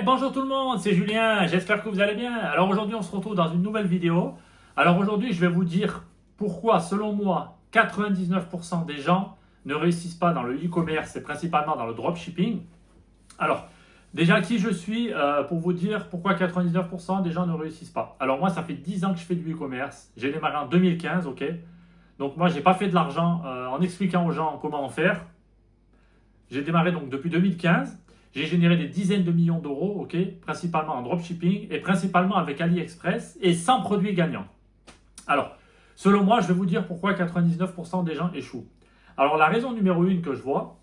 bonjour tout le monde, c'est Julien, j'espère que vous allez bien. Alors aujourd'hui on se retrouve dans une nouvelle vidéo. Alors aujourd'hui je vais vous dire pourquoi selon moi 99% des gens ne réussissent pas dans le e-commerce et principalement dans le dropshipping. Alors déjà qui je suis pour vous dire pourquoi 99% des gens ne réussissent pas. Alors moi ça fait 10 ans que je fais du e-commerce, j'ai démarré en 2015, ok. Donc moi j'ai pas fait de l'argent en expliquant aux gens comment en faire. J'ai démarré donc depuis 2015. J'ai généré des dizaines de millions d'euros, ok, principalement en dropshipping et principalement avec AliExpress et sans produits gagnants. Alors, selon moi, je vais vous dire pourquoi 99% des gens échouent. Alors, la raison numéro 1 que je vois,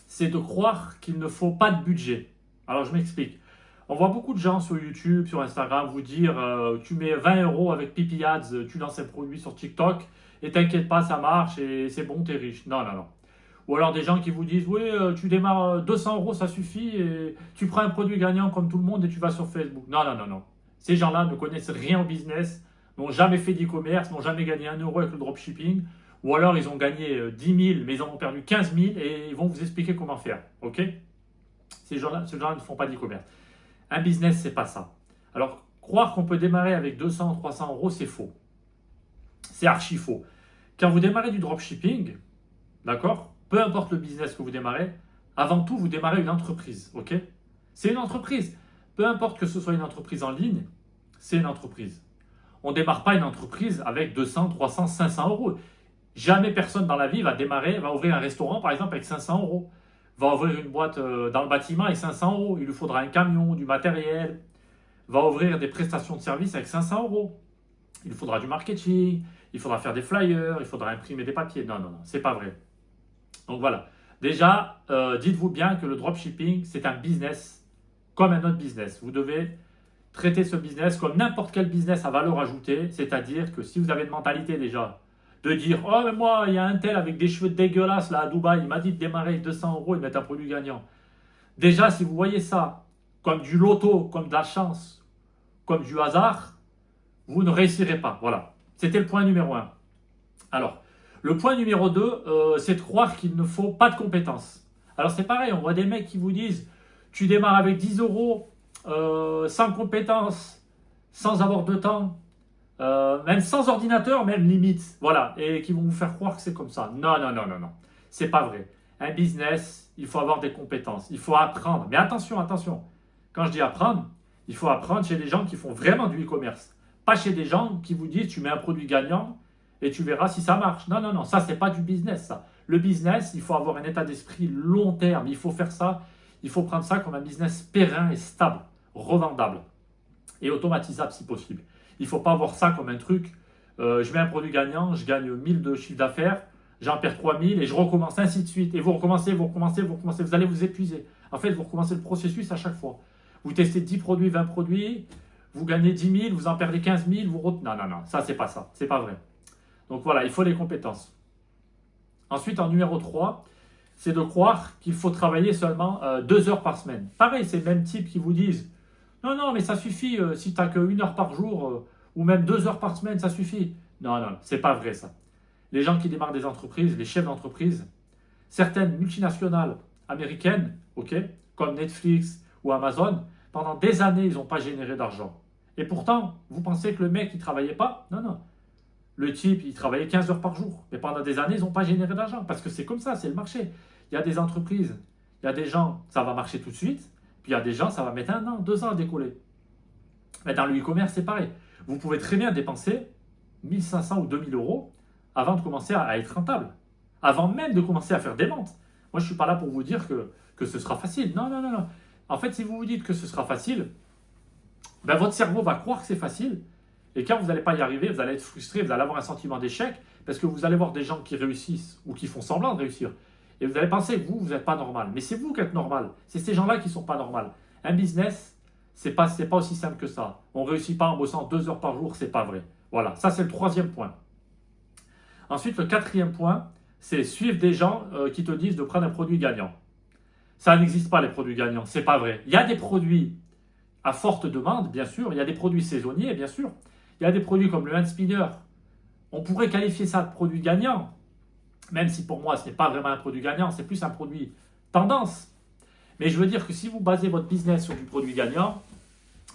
c'est de croire qu'il ne faut pas de budget. Alors, je m'explique. On voit beaucoup de gens sur YouTube, sur Instagram vous dire tu mets 20 euros avec Pipi Ads, tu lances un produit sur TikTok et t'inquiète pas, ça marche et c'est bon, t'es riche. Non, non, non. Ou alors des gens qui vous disent, oui, tu démarres 200 euros, ça suffit, et tu prends un produit gagnant comme tout le monde et tu vas sur Facebook. Non, non, non, non. Ces gens-là ne connaissent rien au business, n'ont jamais fait d'e-commerce, n'ont jamais gagné 1 euro avec le dropshipping. Ou alors ils ont gagné 10 000, mais ils en ont perdu 15 000 et ils vont vous expliquer comment faire. Ok? Ces gens-là ne font pas d'e-commerce. Un business, c'est pas ça. Alors, croire qu'on peut démarrer avec 200, 300 euros, c'est faux. C'est archi faux. Quand vous démarrez du dropshipping, d'accord? Peu importe le business que vous démarrez, avant tout, vous démarrez une entreprise, ok? C'est une entreprise. Peu importe que ce soit une entreprise en ligne, c'est une entreprise. On ne démarre pas une entreprise avec 200, 300, 500 euros. Jamais personne dans la vie va ouvrir un restaurant, par exemple, avec 500 euros. Va ouvrir une boîte dans le bâtiment avec 500 euros. Il lui faudra un camion, du matériel. Va ouvrir des prestations de services avec 500 euros. Il lui faudra du marketing, il faudra faire des flyers, il faudra imprimer des papiers. Non, non, non, c'est pas vrai. Donc voilà, déjà, dites-vous bien que le dropshipping, c'est un business comme un autre business. Vous devez traiter ce business comme n'importe quel business à valeur ajoutée, c'est-à-dire que si vous avez une mentalité déjà de dire « Oh, mais moi, il y a un tel avec des cheveux dégueulasses là à Dubaï, il m'a dit de démarrer avec 200 euros et de mettre un produit gagnant. » Déjà, si vous voyez ça comme du loto, comme de la chance, comme du hasard, vous ne réussirez pas. Voilà, c'était le point numéro 1. Alors, le point numéro 2, c'est de croire qu'il ne faut pas de compétences. Alors c'est pareil, on voit des mecs qui vous disent, tu démarres avec 10 euros, sans compétences, sans avoir de temps, même sans ordinateur, même limite, voilà, et qui vont vous faire croire que c'est comme ça. Non, non, non, non, non, c'est pas vrai. Un business, il faut avoir des compétences, il faut apprendre. Mais attention, attention, quand je dis apprendre, il faut apprendre chez des gens qui font vraiment du e-commerce. Pas chez des gens qui vous disent, tu mets un produit gagnant, et tu verras si ça marche. Non, non, non, ça, c'est pas du business, ça. Le business, il faut avoir un état d'esprit long terme. Il faut faire ça, il faut prendre ça comme un business périn et stable, revendable et automatisable si possible. Il ne faut pas voir ça comme un truc, je mets un produit gagnant, je gagne 1000 de chiffre d'affaires, j'en perds 3000 et je recommence ainsi de suite. Et vous recommencez, vous recommencez, vous recommencez, vous allez vous épuiser. En fait, vous recommencez le processus à chaque fois. Vous testez 10 produits, 20 produits, vous gagnez 10 000, vous en perdez 15 000, Non, non, non, ça, c'est pas ça. C'est pas vrai. Donc voilà, il faut les compétences. Ensuite, en numéro 3, c'est de croire qu'il faut travailler seulement 2 heures par semaine. Pareil, c'est le même type qui vous disent non, non, mais ça suffit, si tu n'as que 1 heure par jour ou même 2 heures par semaine, ça suffit. Non, non, c'est pas vrai ça. Les gens qui démarrent des entreprises, les chefs d'entreprise, certaines multinationales américaines, ok, comme Netflix ou Amazon, pendant des années, ils n'ont pas généré d'argent. Et pourtant, vous pensez que le mec, il ne travaillait pas? Non, non. Le type, il travaillait 15 heures par jour. Mais pendant des années, ils n'ont pas généré d'argent. Parce que c'est comme ça, c'est le marché. Il y a des entreprises, il y a des gens, ça va marcher tout de suite. Puis il y a des gens, ça va mettre 1 an, 2 ans à décoller. Mais dans le e-commerce, c'est pareil. Vous pouvez très bien dépenser 1500 ou 2000 euros avant de commencer à être rentable. Avant même de commencer à faire des ventes. Moi, je ne suis pas là pour vous dire que ce sera facile. Non, non, non, non. En fait, si vous vous dites que ce sera facile, ben, votre cerveau va croire que c'est facile. Et quand vous n'allez pas y arriver, vous allez être frustré, vous allez avoir un sentiment d'échec parce que vous allez voir des gens qui réussissent ou qui font semblant de réussir. Et vous allez penser que vous n'êtes pas normal. Mais c'est vous qui êtes normal. C'est ces gens-là qui ne sont pas normaux. Un business, c'est pas aussi simple que ça. On ne réussit pas en bossant 2 heures par jour, c'est pas vrai. Voilà, ça c'est le 3e point. Ensuite, le 4e point, c'est suivre des gens qui te disent de prendre un produit gagnant. Ça n'existe pas les produits gagnants, c'est pas vrai. Il y a des produits à forte demande, bien sûr. Il y a des produits saisonniers, bien sûr. Il y a des produits comme le hand spinner. On pourrait qualifier ça de produit gagnant, même si pour moi ce n'est pas vraiment un produit gagnant, c'est plus un produit tendance. Mais je veux dire que si vous basez votre business sur du produit gagnant,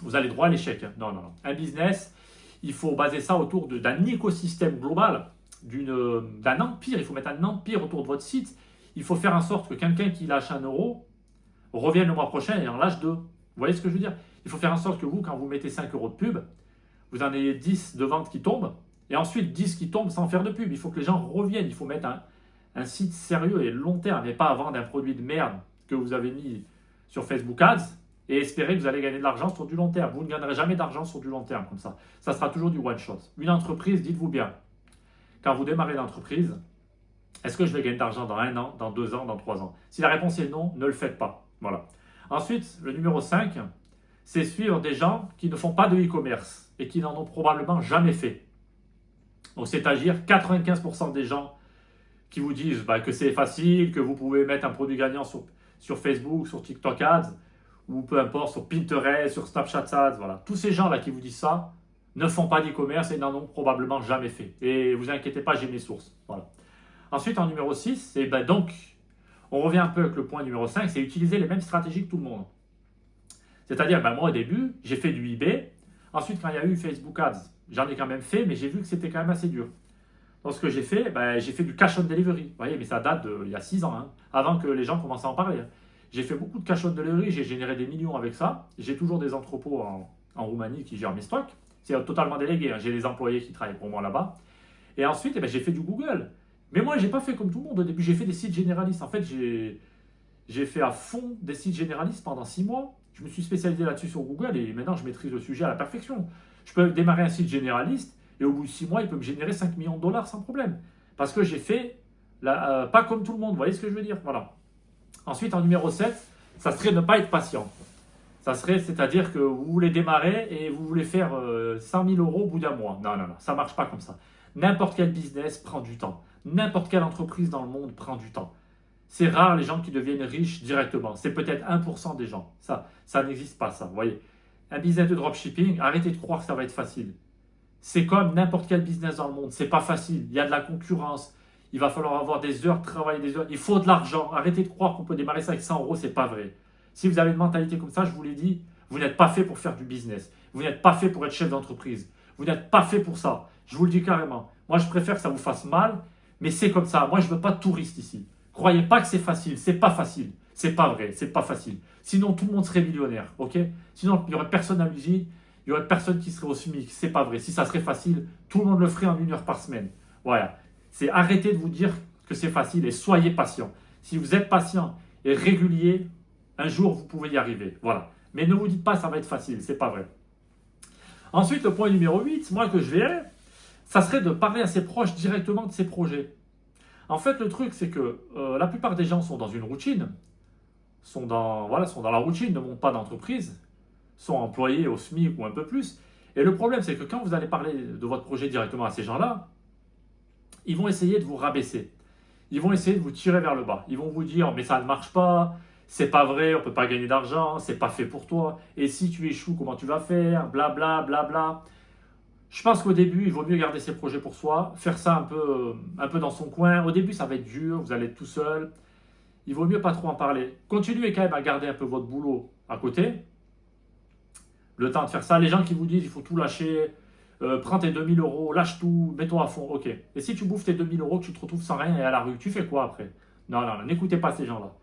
vous allez droit à l'échec. Non, non, non. Un business, il faut baser ça autour d'un écosystème global, d'un empire. Il faut mettre un empire autour de votre site. Il faut faire en sorte que quelqu'un qui lâche 1 € revienne le mois prochain et en lâche 2. Vous voyez ce que je veux dire? Il faut faire en sorte que vous, quand vous mettez 5 € de pub, vous en ayez 10 de ventes qui tombent et ensuite 10 qui tombent sans faire de pub. Il faut que les gens reviennent. Il faut mettre un site sérieux et long terme et pas vendre un produit de merde que vous avez mis sur Facebook Ads et espérer que vous allez gagner de l'argent sur du long terme. Vous ne gagnerez jamais d'argent sur du long terme comme ça. Ça sera toujours du one shot. Une entreprise, dites-vous bien, quand vous démarrez l'entreprise, est-ce que je vais gagner de l'argent dans 1 an, dans 2 ans, dans 3 ans? Si la réponse est non, ne le faites pas. Voilà. Ensuite, le numéro 5, c'est suivre des gens qui ne font pas de e-commerce et qui n'en ont probablement jamais fait. Donc, c'est-à-dire 95% des gens qui vous disent que c'est facile, que vous pouvez mettre un produit gagnant sur Facebook, sur TikTok Ads, ou peu importe, sur Pinterest, sur Snapchat Ads, voilà. Tous ces gens-là qui vous disent ça ne font pas d'e-commerce et n'en ont probablement jamais fait. Et vous inquiétez pas, j'ai mes sources. Voilà. Ensuite, en numéro 6, c'est donc, on revient un peu avec le point numéro 5, c'est utiliser les mêmes stratégies que tout le monde. C'est-à-dire, moi au début, j'ai fait du eBay. Ensuite, quand il y a eu Facebook Ads, j'en ai quand même fait, mais j'ai vu que c'était quand même assez dur. Donc, ce que j'ai fait du cash on delivery. Vous voyez, mais ça date d'il y a 6 ans, avant que les gens commencent à en parler. J'ai fait beaucoup de cash on delivery, j'ai généré des millions avec ça. J'ai toujours des entrepôts en Roumanie qui gèrent mes stocks. C'est totalement délégué, j'ai des employés qui travaillent pour moi là-bas. Et ensuite, j'ai fait du Google. Mais moi, je n'ai pas fait comme tout le monde. Au début, j'ai fait des sites généralistes. En fait, j'ai fait à fond des sites généralistes pendant 6 mois. Je me suis spécialisé là-dessus sur Google et maintenant, je maîtrise le sujet à la perfection. Je peux démarrer un site généraliste et au bout de 6 mois, il peut me générer 5 millions de dollars sans problème. Parce que j'ai fait pas comme tout le monde. Vous voyez ce que je veux dire? Voilà. Ensuite, en numéro 7, ça serait ne pas être patient. C'est-à-dire que vous voulez démarrer et vous voulez faire 100 000 € au bout d'1 mois. Non, non, non, ça ne marche pas comme ça. N'importe quel business prend du temps. N'importe quelle entreprise dans le monde prend du temps. C'est rare les gens qui deviennent riches directement. C'est peut-être 1% des gens. Ça n'existe pas, ça. Vous voyez, un business de dropshipping, arrêtez de croire que ça va être facile. C'est comme n'importe quel business dans le monde. C'est pas facile. Il y a de la concurrence. Il va falloir avoir des heures de travail, des heures. Il faut de l'argent. Arrêtez de croire qu'on peut démarrer ça avec 100 €. C'est pas vrai. Si vous avez une mentalité comme ça, je vous l'ai dit, vous n'êtes pas fait pour faire du business. Vous n'êtes pas fait pour être chef d'entreprise. Vous n'êtes pas fait pour ça. Je vous le dis carrément. Moi, je préfère que ça vous fasse mal, mais c'est comme ça. Moi, je ne veux pas de touristes ici. Croyez pas que c'est facile. C'est pas facile. C'est pas vrai. C'est pas facile. Sinon, tout le monde serait millionnaire. Ok? Sinon, il n'y aurait personne à l'usine. Il n'y aurait personne qui serait au SMIC. C'est pas vrai. Si ça serait facile, tout le monde le ferait en 1 heure par semaine. Voilà. C'est arrêtez de vous dire que c'est facile et soyez patient. Si vous êtes patient et régulier, un jour, vous pouvez y arriver. Voilà. Mais ne vous dites pas ça va être facile. C'est pas vrai. Ensuite, le point numéro 8, moi que je verrais, ça serait de parler à ses proches directement de ses projets. En fait, le truc, c'est que la plupart des gens sont dans une routine, sont dans la routine, ne montent pas d'entreprise, sont employés au SMIC ou un peu plus. Et le problème, c'est que quand vous allez parler de votre projet directement à ces gens-là, ils vont essayer de vous rabaisser. Ils vont essayer de vous tirer vers le bas. Ils vont vous dire, mais ça ne marche pas, c'est pas vrai, on ne peut pas gagner d'argent, c'est pas fait pour toi. Et si tu échoues, comment tu vas faire? Blabla, blabla. Je pense qu'au début, il vaut mieux garder ses projets pour soi, faire ça un peu dans son coin. Au début, ça va être dur, vous allez être tout seul. Il vaut mieux pas trop en parler. Continuez quand même à garder un peu votre boulot à côté. Le temps de faire ça. Les gens qui vous disent il faut tout lâcher, prends tes 2000 €, lâche tout, mets-toi à fond. Ok. Et si tu bouffes tes 2000 €, que tu te retrouves sans rien et à la rue, tu fais quoi après? Non, non, non, n'écoutez pas ces gens-là.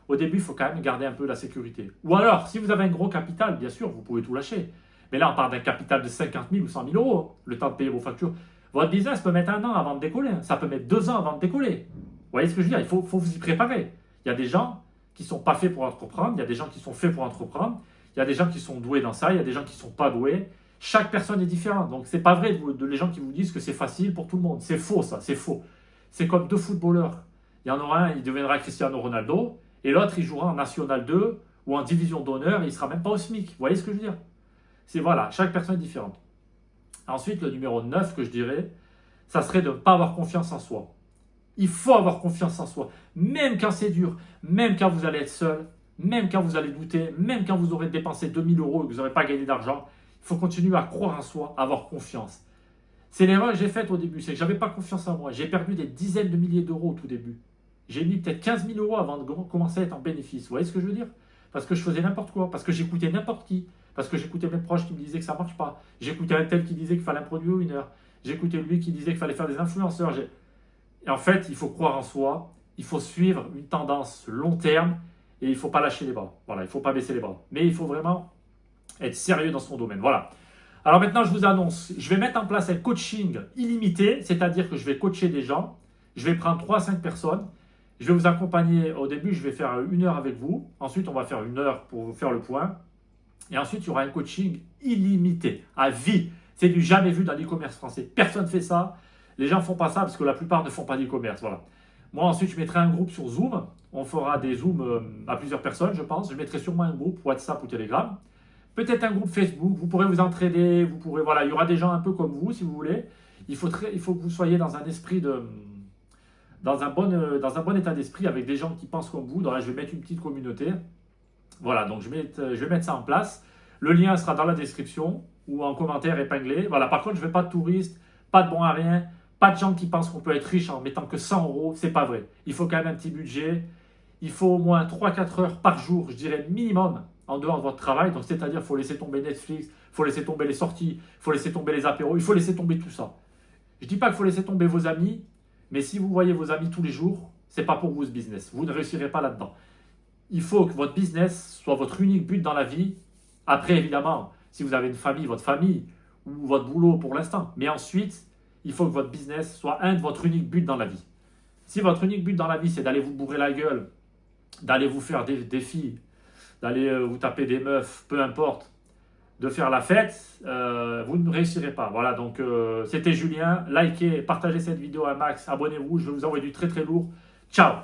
Au début, il faut quand même garder un peu la sécurité. Ou alors, si vous avez un gros capital, bien sûr, vous pouvez tout lâcher. Mais là, on parle d'un capital de 50 000 ou 100 000 €, le temps de payer vos factures. Votre business peut mettre 1 an avant de décoller. Ça peut mettre 2 ans avant de décoller. Vous voyez ce que je veux dire? Il faut vous y préparer. Il y a des gens qui ne sont pas faits pour entreprendre. Il y a des gens qui sont faits pour entreprendre. Il y a des gens qui sont doués dans ça. Il y a des gens qui ne sont pas doués. Chaque personne est différente. Donc, ce n'est pas vrai les gens qui vous disent que c'est facile pour tout le monde. C'est faux, ça. C'est faux. C'est comme 2 footballeurs. Il y en aura un, il deviendra Cristiano Ronaldo. Et l'autre, il jouera en National 2 ou en Division d'honneur et il ne sera même pas au SMIC. Vous voyez ce que je veux dire? Voilà, chaque personne est différente. Ensuite, le numéro 9 que je dirais, ça serait de ne pas avoir confiance en soi. Il faut avoir confiance en soi, même quand c'est dur, même quand vous allez être seul, même quand vous allez douter, même quand vous aurez dépensé 2000 € et que vous n'aurez pas gagné d'argent. Il faut continuer à croire en soi, à avoir confiance. C'est l'erreur que j'ai faite au début, c'est que je n'avais pas confiance en moi. J'ai perdu des dizaines de milliers d'euros au tout début. J'ai mis peut-être 15 000 € avant de commencer à être en bénéfice. Vous voyez ce que je veux dire? parce que je faisais n'importe quoi, parce que j'écoutais n'importe qui, parce que j'écoutais mes proches qui me disaient que ça ne marche pas, j'écoutais un tel qui disait qu'il fallait un produit ou une heure, j'écoutais lui qui disait qu'il fallait faire des influenceurs. Et en fait, il faut croire en soi, il faut suivre une tendance long terme et il ne faut pas lâcher les bras. Voilà, il ne faut pas baisser les bras. Mais il faut vraiment être sérieux dans son domaine. Voilà. Alors maintenant, je vous annonce, je vais mettre en place un coaching illimité, c'est-à-dire que je vais coacher des gens, je vais prendre 3 à 5 personnes, je vais vous accompagner. Au début, je vais faire 1 heure avec vous, ensuite on va faire 1 heure pour vous faire le point, et ensuite il y aura un coaching illimité, à vie. C'est du jamais vu dans l'e-commerce français. Personne ne fait ça, les gens ne font pas ça parce que la plupart ne font pas d'e-commerce. Voilà. Moi ensuite, je mettrai un groupe sur Zoom, on fera des Zooms à plusieurs personnes, je pense. Je mettrai sûrement un groupe WhatsApp ou Telegram. Peut-être un groupe Facebook, vous pourrez vous entraider, voilà, il y aura des gens un peu comme vous si vous voulez. Il faut que vous soyez dans un esprit dans un bon état d'esprit avec des gens qui pensent comme vous. Donc là, je vais mettre une petite communauté. Voilà, donc je vais mettre ça en place. Le lien sera dans la description ou en commentaire épinglé. Voilà, par contre, je ne veux pas de touristes, pas de bons à rien, pas de gens qui pensent qu'on peut être riche en mettant que 100 euros. C'est pas vrai. Il faut quand même un petit budget. Il faut au moins 3-4 heures par jour, je dirais minimum, en dehors de votre travail. Donc, c'est-à-dire qu'il faut laisser tomber Netflix, il faut laisser tomber les sorties, il faut laisser tomber les apéros, il faut laisser tomber tout ça. Je ne dis pas qu'il faut laisser tomber vos amis, mais si vous voyez vos amis tous les jours, ce n'est pas pour vous ce business. Vous ne réussirez pas là-dedans. Il faut que votre business soit votre unique but dans la vie. Après, évidemment, si vous avez une famille, votre famille ou votre boulot pour l'instant. Mais ensuite, il faut que votre business soit un de votre unique but dans la vie. Si votre unique but dans la vie, c'est d'aller vous bourrer la gueule, d'aller vous faire des défis, d'aller vous taper des meufs, peu importe, de faire la fête, vous ne réussirez pas. Voilà, donc c'était Julien. Likez, partagez cette vidéo à max, abonnez-vous, je vais vous envoyer du très très lourd. Ciao!